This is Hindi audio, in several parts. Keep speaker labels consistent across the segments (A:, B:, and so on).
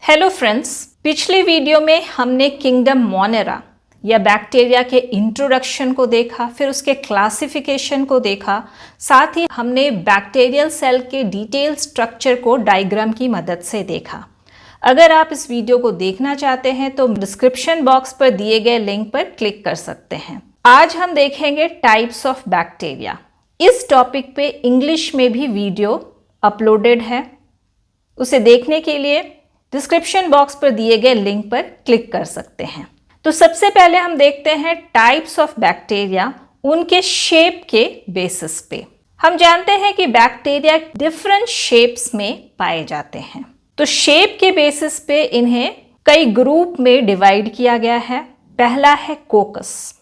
A: हेलो फ्रेंड्स, पिछले वीडियो में हमने किंगडम मोनेरा या बैक्टीरिया के इंट्रोडक्शन को देखा, फिर उसके क्लासिफिकेशन को देखा। साथ ही हमने बैक्टीरियल सेल के डिटेल स्ट्रक्चर को डायग्राम की मदद से देखा। अगर आप इस वीडियो को देखना चाहते हैं तो डिस्क्रिप्शन बॉक्स पर दिए गए लिंक पर क्लिक कर सकते हैं। आज हम देखेंगे टाइप्स ऑफ बैक्टीरिया। इस टॉपिक पे इंग्लिश में भी वीडियो अपलोडेड है, उसे देखने के लिए डिस्क्रिप्शन बॉक्स पर दिए गए लिंक पर क्लिक कर सकते हैं। तो सबसे पहले हम देखते हैं टाइप्स ऑफ बैक्टीरिया उनके शेप के बेसिस पे। हम जानते हैं कि बैक्टीरिया डिफरेंट शेप्स में पाए जाते हैं, तो शेप के बेसिस पे इन्हें कई ग्रुप में डिवाइड किया गया है। पहला है कोकस,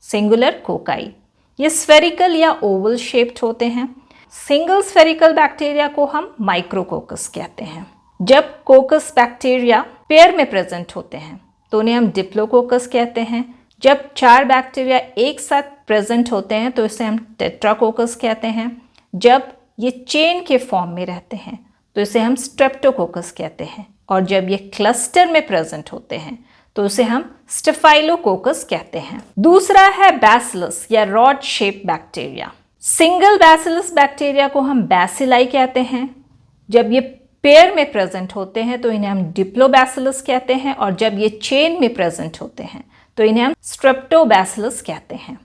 A: सिंगुलर कोकाई। ये स्फेरिकल या ओवल शेप्ड होते हैं। सिंगल स्फेरिकल बैक्टीरिया को हम माइक्रोकोकस कहते हैं। जब कोकस बैक्टीरिया पेयर में प्रेजेंट होते हैं तो उन्हें हम डिप्लोकोकस कहते हैं। जब 4 बैक्टीरिया एक साथ प्रेजेंट होते हैं तो इसे हम टेट्राकोकस कहते हैं। जब ये चेन के फॉर्म में रहते हैं तो इसे हम स्ट्रेप्टोकोकस कहते हैं। और जब ये क्लस्टर में प्रेजेंट होते हैं तो उसे हम स्टेफाइलोकोकस कहते हैं। दूसरा है बैसिलस या rod shape bacteria. Single bacillus bacteria को हम बैसिलाई कहते हैं। जब ये पेयर में प्रेजेंट होते हैं तो इन्हें हम डिप्लोबैसिलस कहते हैं। और जब ये चेन में प्रेजेंट होते हैं तो इन्हें हम स्ट्रेप्टोबैसिलस कहते हैं।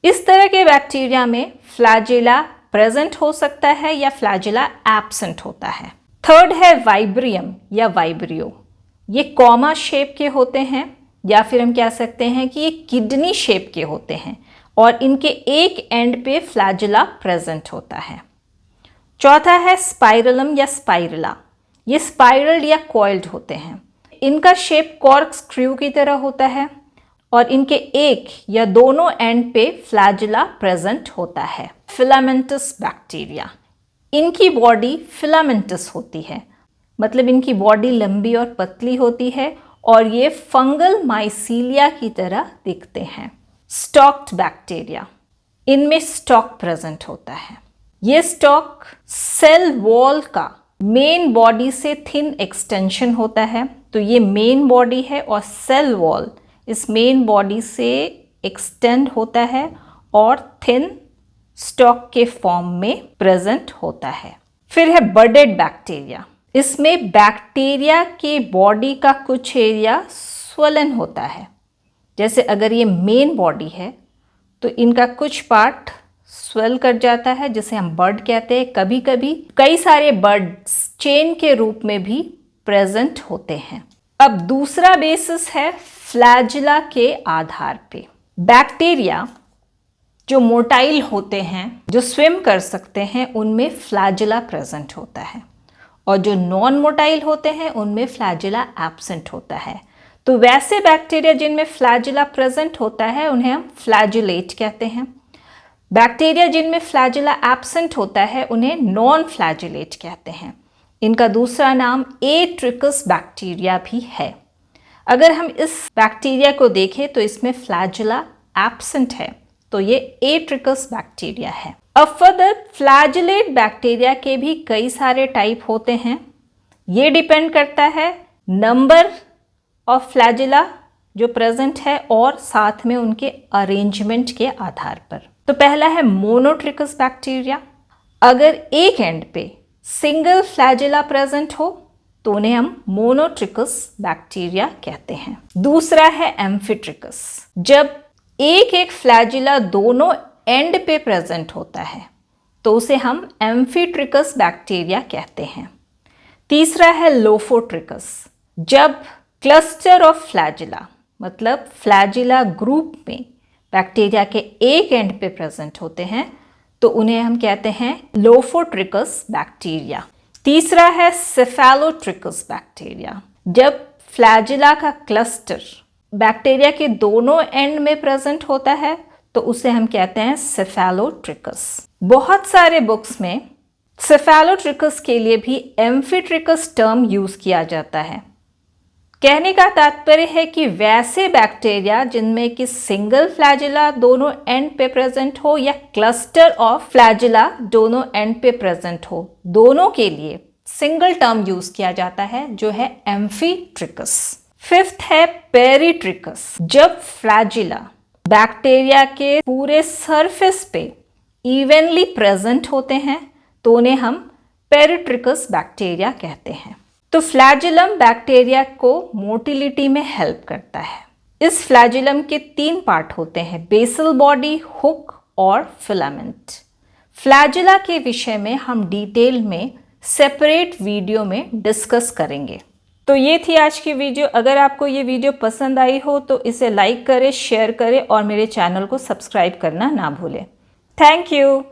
A: इस तरह के बैक्टीरिया में फ्लैजिला प्रेजेंट हो सकता है या फ्लैजिला एब्सेंट होता है। थर्ड है वाइब्रियम या वाइब्रियो। ये कॉमा शेप के होते हैं या फिर हम कह सकते हैं कि ये किडनी शेप के होते हैं और इनके एक एंड पे फ्लैजिला प्रेजेंट होता है। चौथा है स्पाइरलम या स्पाइरला। ये स्पाइरल या कॉइल्ड होते हैं। इनका शेप कॉर्क स्क्रू की तरह होता है और इनके एक या दोनों एंड पे फ्लैजिला प्रेजेंट होता है। फिलामेंटस बैक्टीरिया, इनकी बॉडी फिलामेंटस होती है, मतलब इनकी बॉडी लंबी और पतली होती है और ये फंगल माइसीलिया की तरह दिखते हैं। स्टॉक्ड बैक्टीरिया, इनमें स्टॉक प्रेजेंट होता है। ये स्टॉक सेल वॉल का मेन बॉडी से थिन एक्सटेंशन होता है। तो ये मेन बॉडी है और सेल वॉल इस मेन बॉडी से एक्सटेंड होता है और थिन स्टॉक के फॉर्म में प्रेजेंट होता है। फिर है बडेड बैक्टीरिया। इसमें बैक्टीरिया के बॉडी का कुछ एरिया स्वलन होता है। जैसे अगर ये मेन बॉडी है तो इनका कुछ पार्ट स्वेल कर जाता है, जिसे हम बर्ड कहते हैं। कभी कभी कई सारे बर्ड्स चेन के रूप में भी प्रेजेंट होते हैं। अब दूसरा बेसिस है फ्लैजिला के आधार पे। बैक्टीरिया जो मोटाइल होते हैं, जो स्विम कर सकते हैं, उनमें फ्लैजिला प्रेजेंट होता है और जो नॉन मोटाइल होते हैं उनमें फ्लैजिला एब्सेंट होता है। तो वैसे बैक्टीरिया जिनमें फ्लैजिला प्रेजेंट होता है उन्हें हम फ्लैजिलेट कहते हैं। बैक्टीरिया जिनमें फ्लैजिला एब्सेंट होता है उन्हें नॉन फ्लैजिलेट कहते हैं। इनका दूसरा नाम एट्रिकस बैक्टीरिया भी है। अगर हम इस बैक्टीरिया को देखें तो इसमें फ्लैजिला एब्सेंट है, तो ये एट्रिकस बैक्टीरिया है। अब फर्दर फ्लैजिलेट बैक्टीरिया के भी कई सारे टाइप होते हैं। ये डिपेंड करता है नंबर ऑफ फ्लैजिला जो प्रेजेंट है और साथ में उनके अरेंजमेंट के आधार पर। तो पहला है मोनोट्रिकस बैक्टीरिया। अगर एक एंड पे सिंगल फ्लैजिला प्रेजेंट हो तो उन्हें हम मोनोट्रिकस बैक्टीरिया कहते हैं। दूसरा है एम्फीट्रिकस। जब एक फ्लैजिला दोनों एंड पे प्रेजेंट होता है तो उसे हम एम्फीट्रिकस बैक्टीरिया कहते हैं। तीसरा है लोफोट्रिकस। जब क्लस्टर ऑफ फ्लैजिला, मतलब फ्लैजिला ग्रुप में बैक्टीरिया के एक एंड पे प्रेजेंट होते हैं तो उन्हें हम कहते हैं लोफोट्रिकस बैक्टीरिया। तीसरा है सेफेलोट्रिकस बैक्टीरिया। जब फ्लैजिला का क्लस्टर बैक्टीरिया के दोनों एंड में प्रेजेंट होता है तो उसे हम कहते हैं सेफेलोट्रिकस। बहुत सारे बुक्स में सेफेलोट्रिकस के लिए भी एम्फीट्रिकस टर्म यूज किया जाता है। कहने का तात्पर्य है कि वैसे बैक्टीरिया जिनमें कि सिंगल फ्लैजिला दोनों एंड पे प्रेजेंट हो या क्लस्टर ऑफ फ्लैजिला दोनों एंड पे प्रेजेंट हो, दोनों के लिए सिंगल टर्म यूज किया जाता है जो है एम्फीट्रिकस। फिफ्थ है पेरिट्रिकस। जब फ्लैजिला बैक्टीरिया के पूरे सरफेस पे इवनली प्रेजेंट होते हैं तो उन्हें हम पेरिट्रिकस बैक्टीरिया कहते हैं। तो फ्लैजिलम बैक्टीरिया को मोटिलिटी में हेल्प करता है। इस फ्लैजिलम के 3 पार्ट होते हैं, बेसल बॉडी, हुक और फिलामेंट। फ्लैजिला के विषय में हम डिटेल में सेपरेट वीडियो में डिस्कस करेंगे। तो ये थी आज की वीडियो। अगर आपको ये वीडियो पसंद आई हो तो इसे लाइक करें, शेयर करें और मेरे चैनल को सब्सक्राइब करना ना भूलें। Thank you.